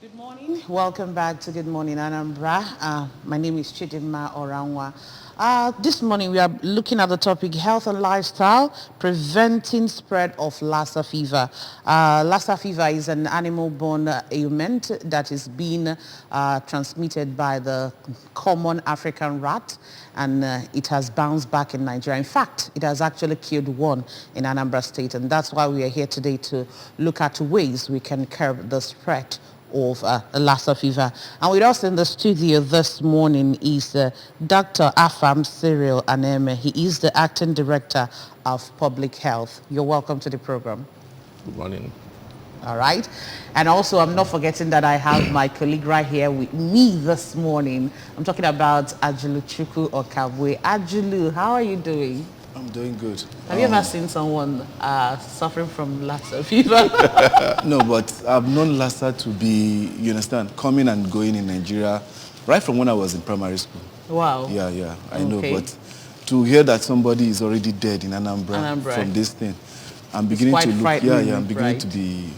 Good morning. Welcome back to Good Morning Anambra. My name is Chidinma Oranwa. This morning we are looking at the topic health and lifestyle, preventing spread of Lassa fever. Lassa fever is an animal-borne ailment that is being transmitted by the common African rat, and it has bounced back in Nigeria. In fact, it has actually killed one in Anambra State, and that's why we are here today to look at ways we can curb the spread of Lassa fever. And with us in the studio this morning is Dr. Afam Cyril Aneme. He is the Acting Director of Public Health. You're welcome to the program. Good morning. All right. And also, I'm not forgetting that I have my colleague right here with me this morning. I'm talking about Ajulu Chuku Okabwe. Ajulu, how are you doing? I'm doing good. Have you ever seen someone suffering from Lassa fever? No, but I've known Lassa to be, you understand, coming and going in Nigeria right from when I was in primary school. Wow. Yeah, I know. But to hear that somebody is already dead in Anambra from this thing, I'm beginning to look. I'm beginning to be,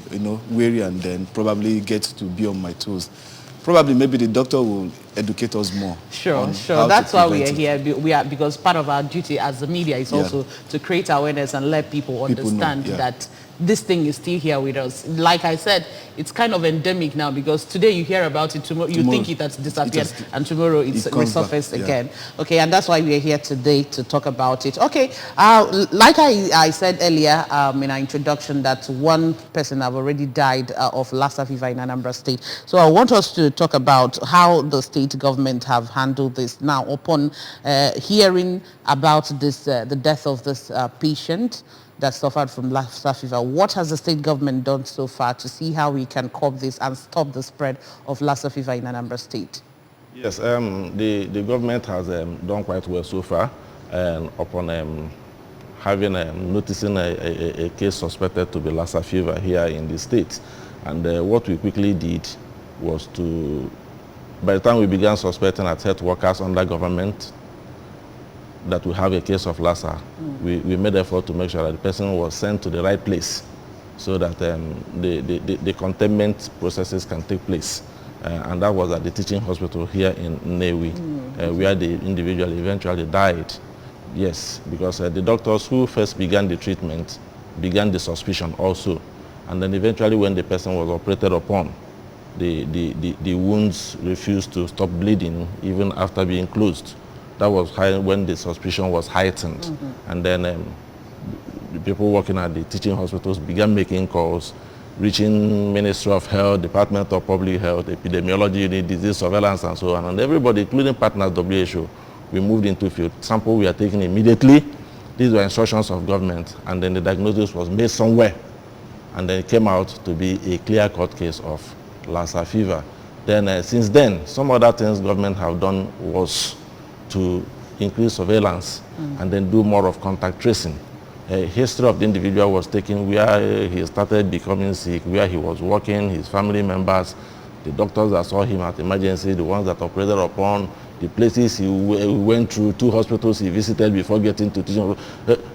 wary, and then probably get to be on my toes. Probably maybe the doctor will educate us more. Sure. That's why we are here. Because part of our duty as the media is also to create awareness and let people understand that this thing is still here with us. Like I said, it's kind of endemic now because today you hear about it, tomorrow you think it has disappeared, and tomorrow it's resurfaced again. Okay, and that's why we are here today to talk about it. Okay, like I said earlier in our introduction that one person have already died of Lassa fever in Anambra State. So I want us to talk about how the state government have handled this. Now, upon hearing about this, the death of this patient that suffered from Lassa fever, what has the state government done so far to see how we can curb this and stop the spread of Lassa fever in Anambra State? Yes, the government has done quite well so far, and upon noticing a case suspected to be Lassa fever here in the state, and what we quickly did was to, by the time we began suspecting at health workers under government that we have a case of Lassa, we made effort to make sure that the person was sent to the right place so that the containment processes can take place. And that was at the teaching hospital here in Nnewi, where the individual eventually died. Yes, because the doctors who first began the treatment began the suspicion also. And then eventually when the person was operated upon, the wounds refused to stop bleeding even after being closed. That was when the suspicion was heightened. And then the people working at the teaching hospitals began making calls, reaching Ministry of Health, Department of Public Health, Epidemiology, Disease Surveillance, and so on. And everybody, including partners WHO, we moved into field. Sample we are taking immediately. These were instructions of government. And then the diagnosis was made somewhere. And then it came out to be a clear-cut case of Lassa fever. Then since then, some other things government have done was to increase surveillance and then do more of contact tracing. A history of the individual was taken where he started becoming sick, where he was working, his family members, the doctors that saw him at emergency, the ones that operated upon, the places he went through, 2 hospitals he visited before getting to teaching.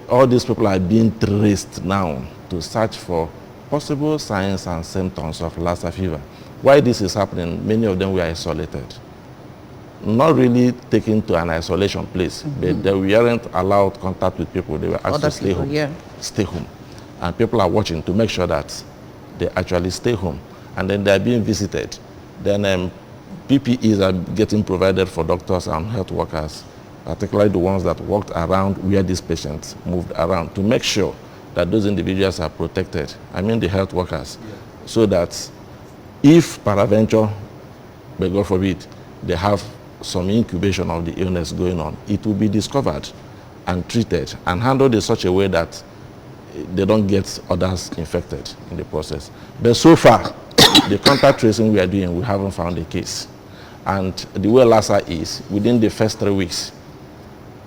All these people are being traced now to search for possible signs and symptoms of Lassa fever. Why this is happening, many of them were isolated. Not really taken to an isolation place, but they weren't allowed contact with people. They were asked to stay home. Stay home. And people are watching to make sure that they actually stay home. And then they're being visited. Then PPEs are getting provided for doctors and health workers, particularly the ones that walked around where these patients moved around, to make sure that those individuals are protected. I mean the health workers. So that if peradventure, may God forbid, they have some incubation of the illness going on, it will be discovered and treated and handled in such a way that they don't get others infected in the process. But so far, the contact tracing we are doing, we haven't found a case. And the way Lassa is, within the first 3 weeks,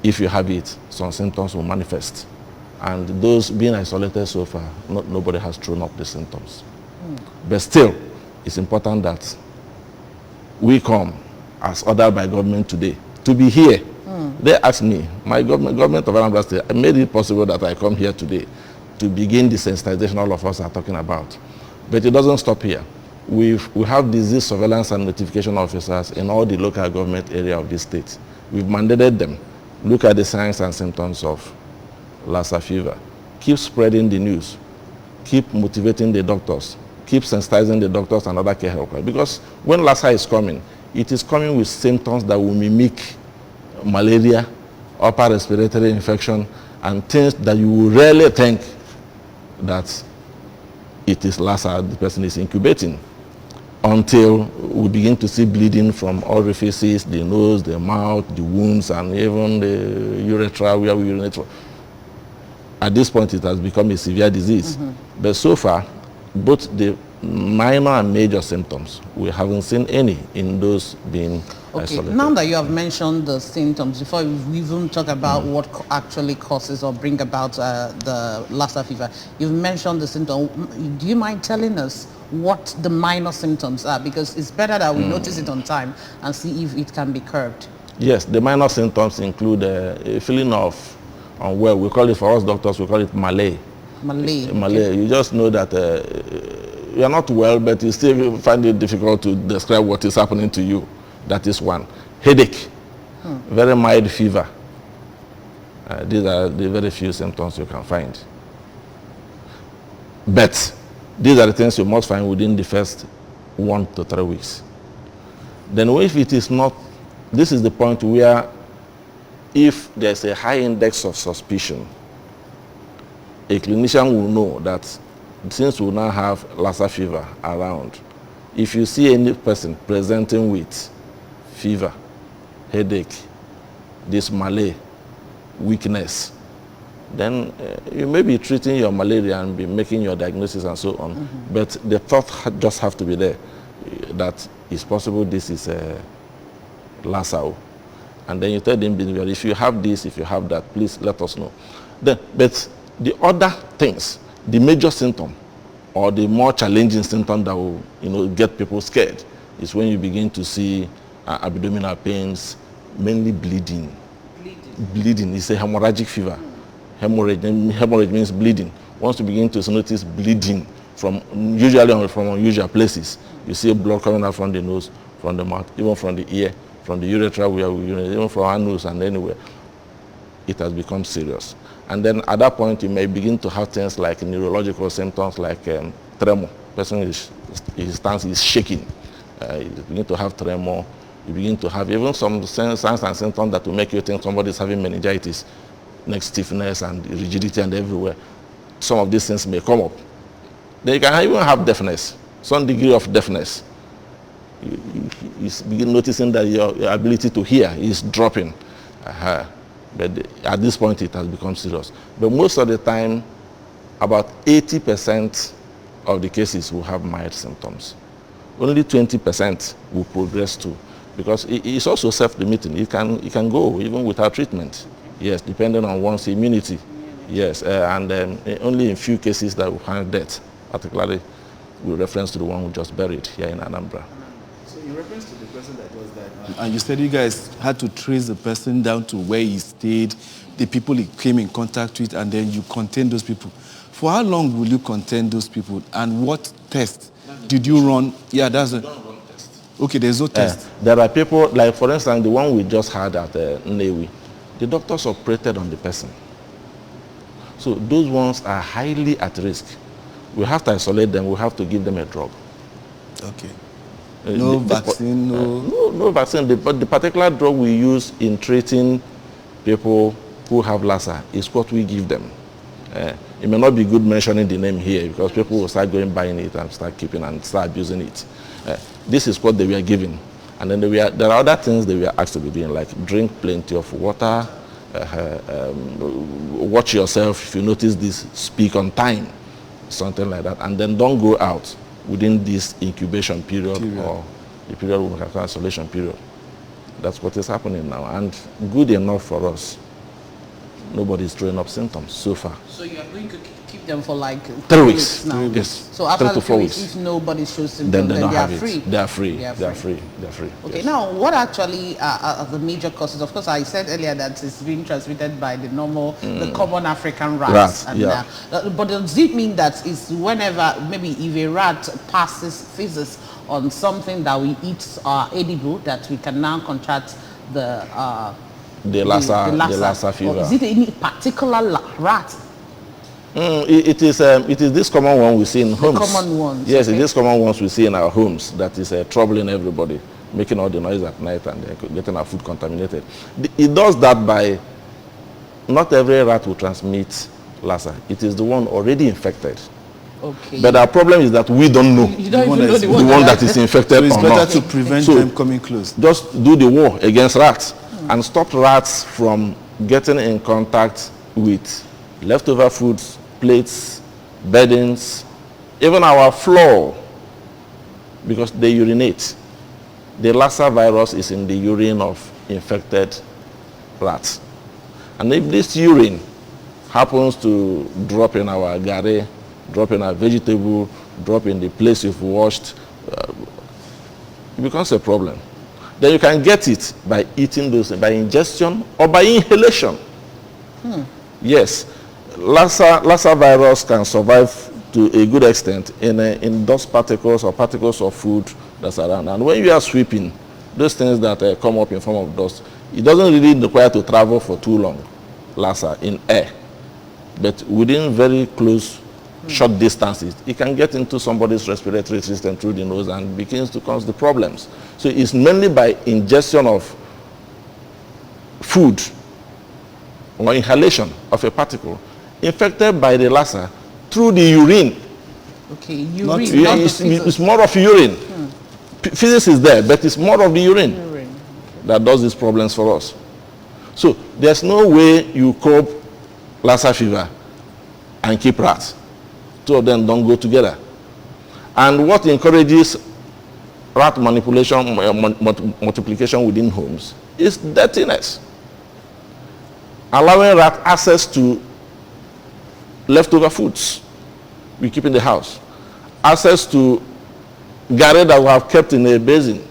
if you have it, some symptoms will manifest. And those being isolated so far, nobody has thrown up the symptoms. But still, it's important that we come as ordered by government today to be here. They asked me, my government of Anambra State, I made it possible that I come here today to begin the sensitization all of us are talking about. But it doesn't stop here. we have disease surveillance and notification officers in all the local government area of this state. We've mandated them, look at the signs and symptoms of Lassa fever. Keep spreading the news. Keep motivating the doctors. Keep sensitizing the doctors and other care workers. Because when Lassa is coming, it is coming with symptoms that will mimic malaria, upper respiratory infection, and things that you will rarely think that it is Lassa the person is incubating, until we begin to see bleeding from orifices, the nose, the mouth, the wounds, and even the urethra where we urinate. At this point, it has become a severe disease. But so far, both the minor and major symptoms, we haven't seen any in those being isolated. Now that you have mentioned the symptoms, before we even talk about what actually causes or bring about the Lassa fever, you've mentioned the symptom. Do you mind telling us what the minor symptoms are? Because it's better that we notice it on time and see if it can be curbed. Yes, the minor symptoms include a feeling of unwell. We call it, for us doctors, we call it malaise. Malaise. Okay. You just know that you are not well, but you still find it difficult to describe what is happening to you. That is one. Headache, very mild fever. These are the very few symptoms you can find. But these are the things you must find within the first 1 to 3 weeks. Then if it is not, this is the point where if there's a high index of suspicion, a clinician will know that since we now have Lassa fever around, if you see any person presenting with fever, headache, this malaise, weakness, then you may be treating your malaria and be making your diagnosis and so on. But the thought just have to be there that it's possible this is Lassa. And then you tell the individual, if you have this, if you have that, please let us know. Then, but the other things, the major symptom or the more challenging symptom that will get people scared is when you begin to see abdominal pains, mainly bleeding. Bleeding is a hemorrhagic fever. Hemorrhage means bleeding. Once you begin to notice bleeding usually from unusual places, you see blood coming out from the nose, from the mouth, even from the ear, from the urethra where we urinate, even from our nose and anywhere, it has become serious. And then at that point, you may begin to have things like neurological symptoms like tremor. Person his stance is shaking. You begin to have tremor. You begin to have even some signs and symptoms that will make you think somebody is having meningitis, neck stiffness and rigidity and everywhere. Some of these things may come up. Then you can even have deafness, some degree of deafness. You begin noticing that your ability to hear is dropping. But at this point, it has become serious. But most of the time, about 80% of the cases will have mild symptoms. Only 20% will progress too, because it's also self-limiting. It can go even without treatment. Yes, depending on one's immunity. Yes, and only in few cases that will find death, particularly with reference to the one we just buried here in Anambra. So in reference to the person that was died, and you said you guys had to trace the person down to where he stayed, the people he came in contact with, and then you contained those people. For how long will you contain those people, and what test did you run? Yeah, that's a... Okay, there's no test. There are people, like for instance, the one we just had at Nnewi, the doctors operated on the person. So those ones are highly at risk. We have to isolate them. We have to give them a drug. Okay. No vaccine, no vaccine. The particular drug we use in treating people who have Lassa is what we give them. It may not be good mentioning the name here because people will start going buying it and start keeping and start abusing it. This is what they were given. And then there are other things they were asked to be doing, like drink plenty of water, watch yourself. If you notice this, speak on time, something like that. And then don't go out within this incubation period or the period we have isolation period. That's what is happening now. And good enough for us. Nobody's throwing up symptoms so far. So you are going to keep them for like 3 weeks now. Yes. So after 3 to 4 weeks, if nobody shows symptoms, then they are free. They are free. They are free. Okay. Yes. Now, what actually are the major causes? Of course, I said earlier that it's being transmitted by the normal, the common African rats. But does it mean that it's whenever, maybe if a rat fizzes on something that we eat edible, that we can now contract the Lassa fever? Or is it any particular rat? It is this common one we see in homes. The common ones. Yes, it is common ones we see in our homes that is troubling everybody, making all the noise at night and getting our food contaminated. It does that by, not every rat will transmit Lassa. It is the one already infected. Okay. But our problem is that we don't know. You don't even know the one that is infected. So it's better to prevent them coming close. Just do the war against rats and stop rats from getting in contact with leftover foods, plates, beddings, even our floor, because they urinate. The Lassa virus is in the urine of infected rats. And if this urine happens to drop in our gari, drop in our vegetable, drop in the place you've washed, it becomes a problem. Then you can get it by eating those, by ingestion or by inhalation. Yes. Lassa virus can survive to a good extent in dust particles or particles of food that's around. And when you are sweeping, those things that come up in form of dust, it doesn't really require to travel for too long, Lassa, in air. But within very close, short distances, it can get into somebody's respiratory system through the nose and begins to cause the problems. So it's mainly by ingestion of food or inhalation of a particle infected by the Lassa through the urine. Okay, urine. It's more of urine. Physics is there, but it's more of the urine that does these problems for us. So there's no way you cope Lassa fever and keep rats. Two of them don't go together. And what encourages rat manipulation, multiplication within homes is dirtiness. Allowing rat access to leftover foods we keep in the house, access to gari that we have kept in a basin,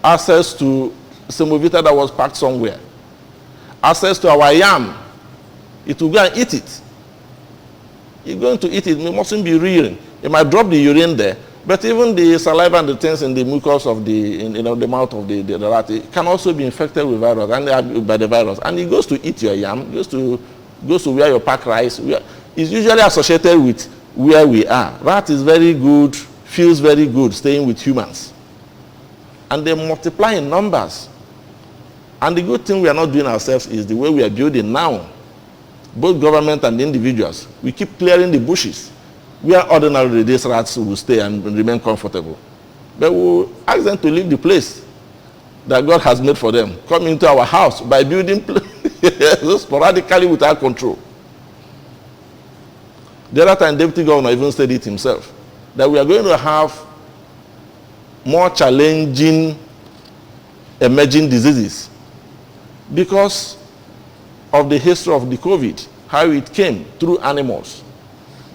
access to semovita that was packed somewhere, access to our yam. It will go and eat it. You're going to eat it, it mustn't be urine. It might drop the urine there, but even the saliva and the things in the mucus of the mouth of the rat, it can also be infected with virus and by the virus. And it goes to eat your yam, goes to where you pack rice. It's usually associated with where we are. Rat is very good, feels very good staying with humans. And they multiply in numbers. And the good thing we are not doing ourselves is the way we are building now. Both government and individuals, we keep clearing the bushes where ordinarily these rats will stay and remain comfortable. But we'll ask them to leave the place that God has made for them, come into our house by building sporadically without control. The other time, Deputy Governor even said it himself, that we are going to have more challenging emerging diseases because of the history of the COVID, how it came through animals.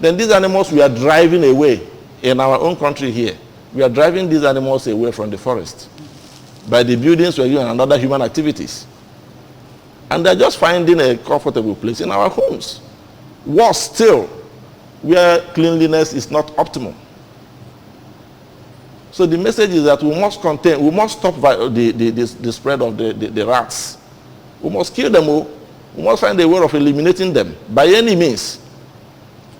Then these animals we are driving away in our own country here. We are driving these animals away from the forest by the buildings we're doing and other human activities. And they're just finding a comfortable place in our homes. Worse still, where cleanliness is not optimal. So the message is that we must stop the spread of the rats. We must kill them all. We must find a way of eliminating them by any means.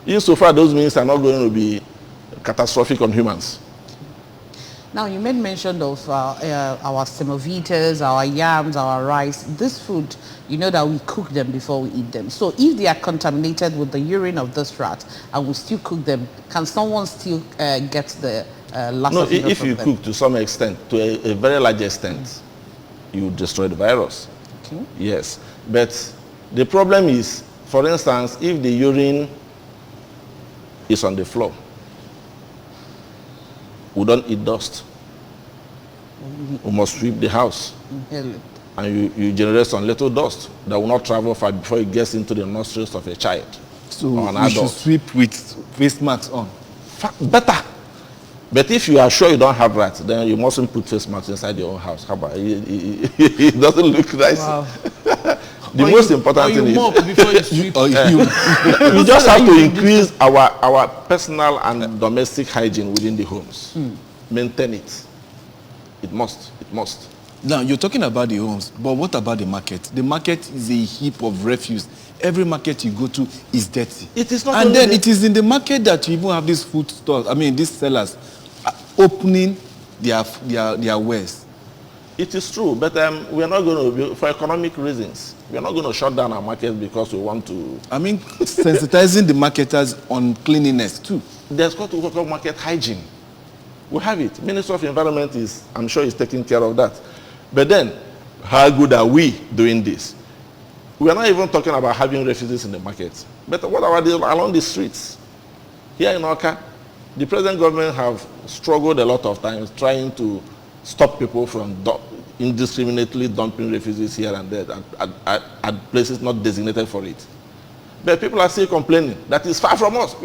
Insofar those means are not going to be catastrophic on humans. Now, you made mention of our semovitas, our yams, our rice. This food, you know that we cook them before we eat them. So if they are contaminated with the urine of this rat and we still cook them, can someone still get the Lassa fever? No, if you cook to some extent, to a very large extent, you destroy the virus. Okay. Yes. But the problem is, for instance, if the urine is on the floor, we don't eat dust. We must sweep the house. And you generate some little dust that will not travel far before it gets into the nostrils of a child. So we should sweep with face masks on. Better. But if you are sure you don't have rats, then you mustn't put face masks inside your own house. How about it doesn't look nice. Wow. The most important thing is we just have to increase our personal and domestic hygiene within the homes. Maintain it. It must. Now, you're talking about the homes, but what about the market? The market is a heap of refuse. Every market you go to is dirty. It is not. And then it is in the market that you even have these food stores, these sellers opening their wares. It is true, but we are not going to, for economic reasons, we are not going to shut down our market because we want to. Sensitizing the marketers on cleanliness too. There's got to work on market hygiene. We have it. Minister of Environment is, I'm sure, is taking care of that. But then, how good are we doing this? We are not even talking about having refugees in the market. But what about along the streets? Here in Oka, the present government have struggled a lot of times trying to stop people from indiscriminately dumping refugees here and there at places not designated for it. But people are still complaining that it's far from us.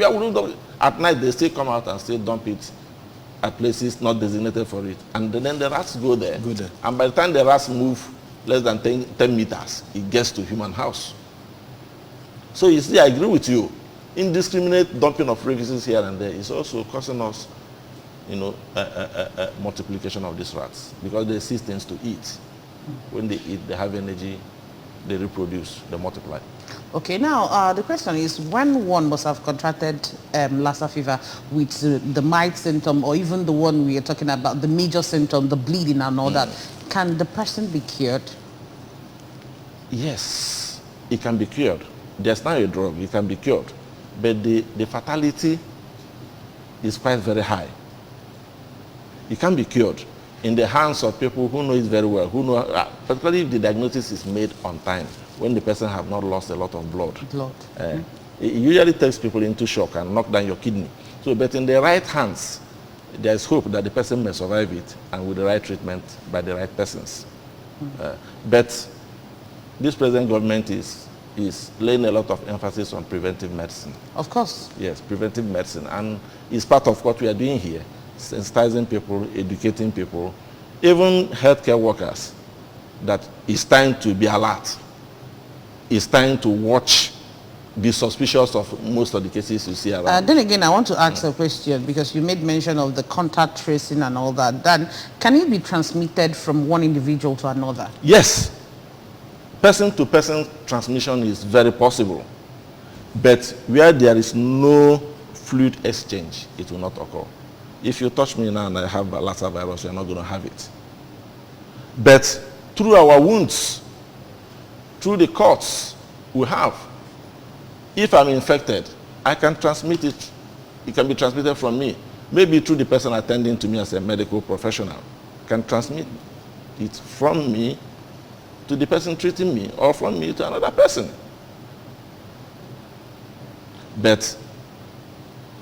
At night, they still come out and still dump it at places not designated for it. And then the rats go there. And by the time the rats move less than 10 meters, it gets to human house. So you see, I agree with you. Indiscriminate dumping of refugees here and there is also causing us, multiplication of these rats because they see things to eat. When they eat, they have energy, they reproduce, they multiply. Okay, now the question is, when one must have contracted Lassa fever with the mild symptom, or even the one we are talking about, the major symptom, the bleeding and all that, can the person be cured? Yes, it can be cured. There's now a drug, it can be cured. But the fatality is quite very high. It can be cured in the hands of people who know it very well, who know, particularly if the diagnosis is made on time, when the person have not lost a lot of blood. It usually takes people into shock and knock down your kidney. So, but in the right hands, there is hope that the person may survive it, and with the right treatment by the right persons. But this present government is laying a lot of emphasis on preventive medicine. Of course. Yes, preventive medicine. And it's part of what we are doing here, sensitizing people, educating people, even healthcare workers, that it's time to be alert. It's time to watch, be suspicious of most of the cases you see around. Then again, I want to ask a question, because you made mention of the contact tracing and all that. Then, can it be transmitted from one individual to another? Yes. Person-to-person transmission is very possible. But where there is no fluid exchange, it will not occur. If you touch me now and I have a Lassa virus, you're not going to have it. But through our wounds, through the cuts we have, if I'm infected, I can transmit it. It can be transmitted from me. Maybe through the person attending to me as a medical professional. Can transmit it from me to the person treating me, or from me to another person. But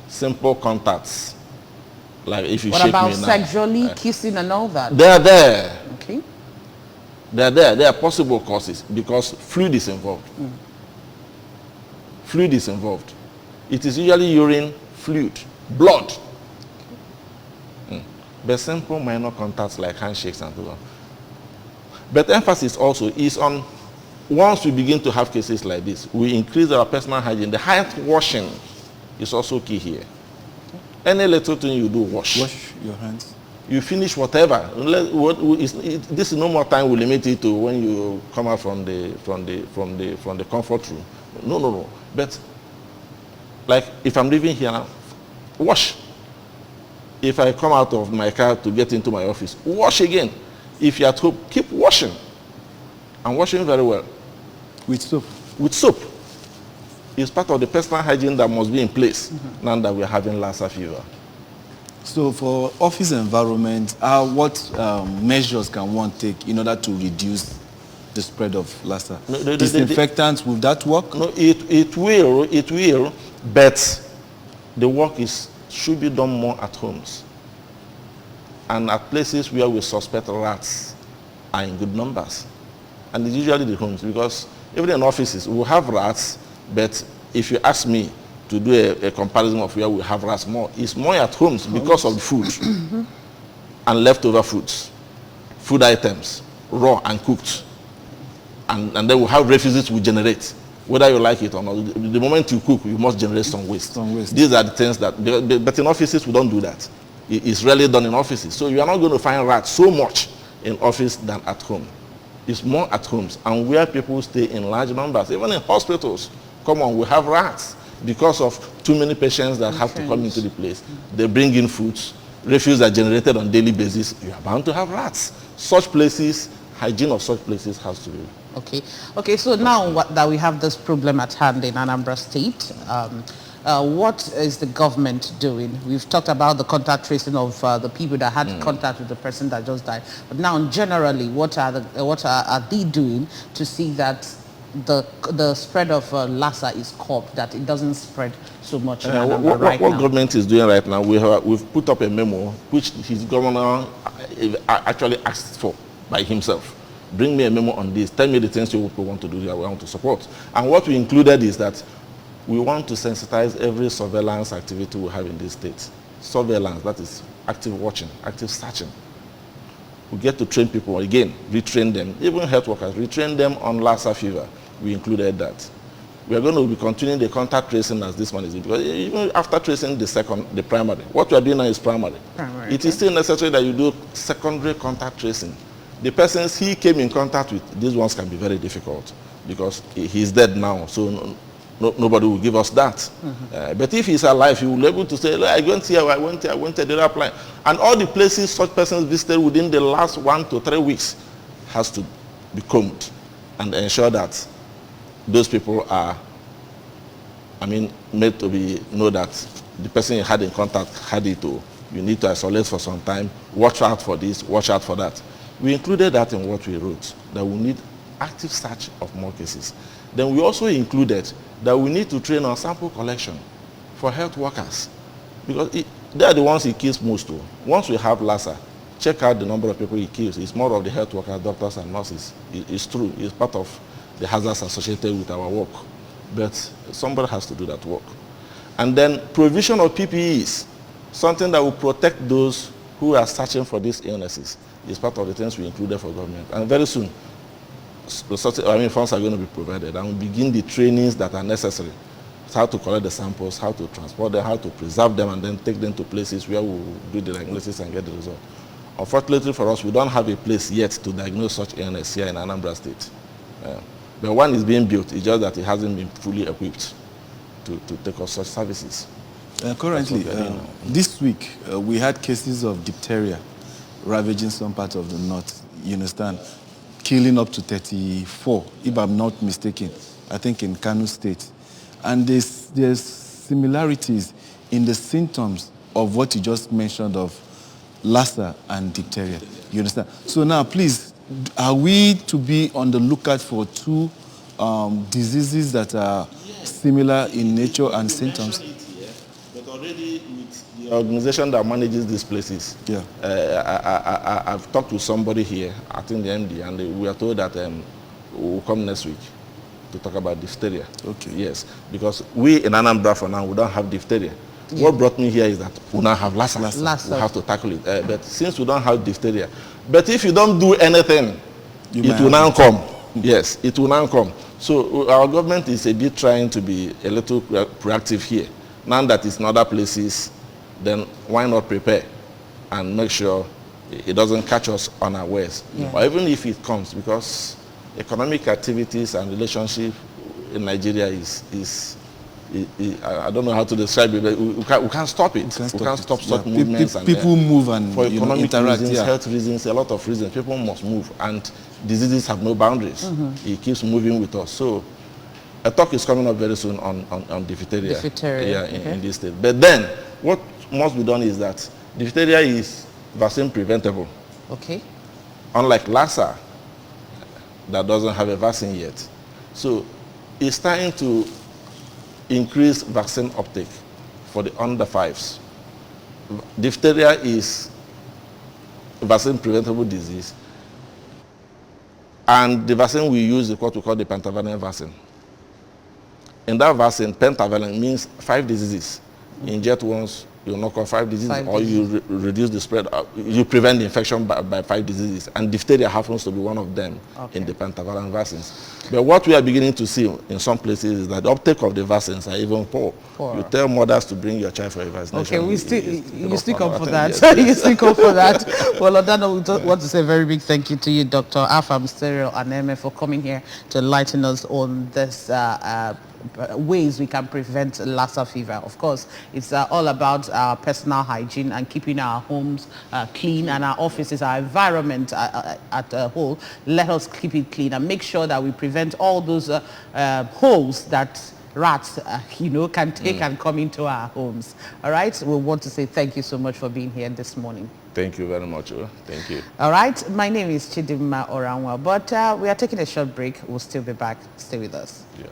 simple contacts, like if you shake me now. What about sexually kissing and all that? They are there. Okay. They are there. There are possible causes because fluid is involved. Fluid is involved. It is usually urine, fluid, blood. But simple minor contacts like handshakes and so on. But emphasis also is on, once we begin to have cases like this, we increase our personal hygiene. The hand washing is also key here. Any little thing you do, wash. Wash your hands. You finish whatever. This is no more time we limit it to when you come out from the comfort room. No. But like if I'm leaving here now, wash. If I come out of my car to get into my office, wash again. If you're at home, keep washing. And washing very well. With soap? With soap. It's part of the personal hygiene that must be in place now that we're having Lassa fever. So for office environment, what measures can one take in order to reduce the spread of Lassa? Disinfectants, will that work? No, it will, but the work should be done more at homes. And at places where we suspect rats are in good numbers. And it's usually the homes, because even in offices, we have rats, but if you ask me to do a comparison of where we have rats more, it's more at homes because of the food and leftover foods, food items, raw and cooked. And then we have refuses we generate, whether you like it or not. The moment you cook, you must generate some waste. These are the things that, but in offices, we don't do that. It's rarely done in offices. So you are not going to find rats so much in office than at home. It's more at homes and where people stay in large numbers. Even in hospitals, come on, we have rats because of too many patients that have to come into the place. They bring in foods, refuse are generated on a daily basis. You are bound to have rats. Such places, hygiene of such places has to be. Okay, so now that we have this problem at hand in Anambra State, what is the government doing? We've talked about the contact tracing of the people that had contact with the person that just died. But now, generally, what are they doing to see that the spread of Lassa is curbed, that it doesn't spread so much in Anambra right now? What government is doing right now, we've put up a memo which his governor actually asked for by himself. Bring me a memo on this. Tell me the things you want to do here, we want to support. And what we included is that we want to sensitize every surveillance activity we have in this state. Surveillance, that is active watching, active searching. We get to train people again, retrain them, even health workers, retrain them on Lassa fever. We included that. We are going to be continuing the contact tracing as this one is, because even after tracing the primary, what we are doing now is primary. It is still necessary that you do secondary contact tracing. The persons he came in contact with, these ones can be very difficult because he's dead now, so nobody will give us that. But if he's alive, he will be able to say, I went here, I went to the other plan. And all the places such persons visited within the last 1 to 3 weeks has to be combed and ensure that those people are, made to know that the person you had in contact had it, or you need to isolate for some time, watch out for this, watch out for that. We included that in what we wrote, that we need active search of more cases. Then we also included that we need to train on sample collection for health workers, because they are the ones he kills most. Once we have Lassa, check out the number of people he kills. It's more of the health workers, doctors and nurses. It's true. It's part of the hazards associated with our work. But somebody has to do that work. And then provision of PPEs, something that will protect those who are searching for these illnesses, is part of the things we included for government. And very soon, funds are going to be provided, and we begin the trainings that are necessary. How to collect the samples, how to transport them, how to preserve them, and then take them to places where we will do the diagnosis and get the result. Unfortunately for us, we don't have a place yet to diagnose such illness here in Anambra State. But one is being built, it's just that it hasn't been fully equipped to take up such services. Currently, this week, we had cases of diphtheria ravaging some parts of the north, you understand, killing up to 34, if I'm not mistaken, I think in Kano State. And there's similarities in the symptoms of what you just mentioned of Lassa and diphtheria, you understand? So now, please, are we to be on the lookout for two diseases that are similar in nature and symptoms? But already with the organization that manages these places, I've talked to somebody here, I think the MD, and we are told that we'll come next week to talk about diphtheria. Okay. Yes, because we in Anambra for now, we don't have diphtheria. Yeah. What brought me here is that we now have Lassa. We have to tackle it. But since we don't have diphtheria, but if you don't do anything, it will now come. Yes, it will now come. So our government is a bit trying to be a little proactive here. Now that it's in other places, then why not prepare and make sure it doesn't catch us unawares? Yeah. Or even if it comes, because economic activities and relationship in Nigeria is I don't know how to describe it, but we can't stop it. We can't stop such movements. People move and for economic reasons, yeah. health reasons, a lot of reasons, people must move, and diseases have no boundaries. It keeps moving with us. So a talk is coming up very soon on diphtheria. In this state. But then what must be done is that diphtheria is vaccine preventable. Okay. Unlike Lassa, that doesn't have a vaccine yet. So it's time to increase vaccine uptake for the under 5s. Diphtheria is a vaccine preventable disease, and the vaccine we use is what we call the pentavalent vaccine. in that vaccine, pentavalent means 5 diseases. Inject once, you knock off 5 diseases, or you reduce the spread, you prevent the infection by 5 diseases. And diphtheria happens to be one of them in the pentavalent vaccines. But what we are beginning to see in some places is that the uptake of the vaccines are even poor. You tell mothers to bring your child for a vaccination. Okay, you still come for that. You still come for that. Well, on that note, we want to say a very big thank you to you, Dr. Afam Stereo Anambra, for coming here to enlighten us on this ways we can prevent Lassa fever. Of course, it's all about our personal hygiene and keeping our homes clean, and our offices, our environment at a whole. Let us keep it clean and make sure that we prevent all those holes that rats, can take and come into our homes. All right. We want to say thank you so much for being here this morning. Thank you very much. Thank you. All right. My name is Chidimma Oranwa, but we are taking a short break. We'll still be back. Stay with us. Yeah.